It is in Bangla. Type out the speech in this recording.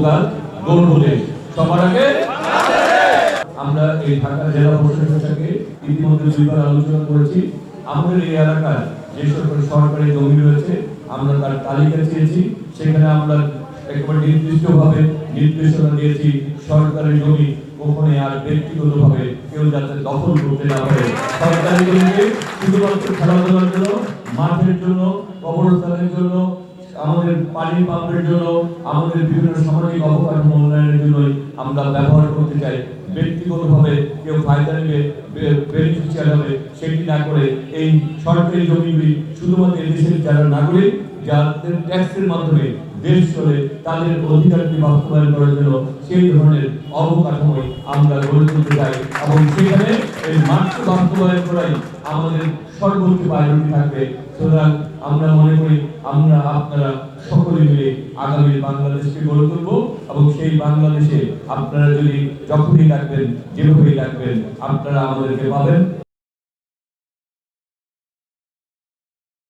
গতকাল গর্ব দেশ। সবার আগে আমরা এই ঢাকা জেলা প্রশাসনের সঙ্গে ইতিমধ্যে 2বার আলোচনা করেছি। আমাদের এই এলাকার যে সকল সরকারি জমি রয়েছে আমরা তার তালিকা চেয়েছি। সেখানে আমরা একেবারে নির্দিষ্টভাবে নির্দেশনা দিয়েছি সরকারি জমি কখনো আর ব্যক্তিগতভাবে কেউ যাতে দখল করতে না পারে। সরকারি জমিকে শুধুমাত্র খেলাধুলার জন্য, মাঠের জন্য, কবরস্থানের জন্য, আমাদের পানি পাম্পের জন্য, আমাদের বিভিন্ন সামাজিক অবকাঠামো উন্নয়নের জন্যই আমরা ব্যবহার করতে চাই। ব্যক্তিগতভাবে কেউ ফায়দা নেবে, বেনিফিশিয়ারি হবে সেটি না করে এই সরকারি জমিগুলি শুধুমাত্র দেশের যারা নাগরিক, যাদের ট্যাক্সের মাধ্যমে দেশ চলে, তাদের অধিকারকে বাস্তবায়ন করার জন্য সেই ধরনের অবকাঠামোই আমরা গড়ে তুলতে চাই এবং সেখানে এই মাঠকে বাস্তবায়ন করাই আমাদের সর্বোচ্চ প্রায়োরিটি থাকবে। সুতরাং আমরা মনে করি আমরা আপনারা সকলে মিলে আগামী বাংলাদেশকে গড়ে তুলব এবং সেই বাংলাদেশে আপনারা যদি যখনই ডাকবেন, যেভাবেই ডাকবেন, আপনারা আমাদেরকে পাবেন।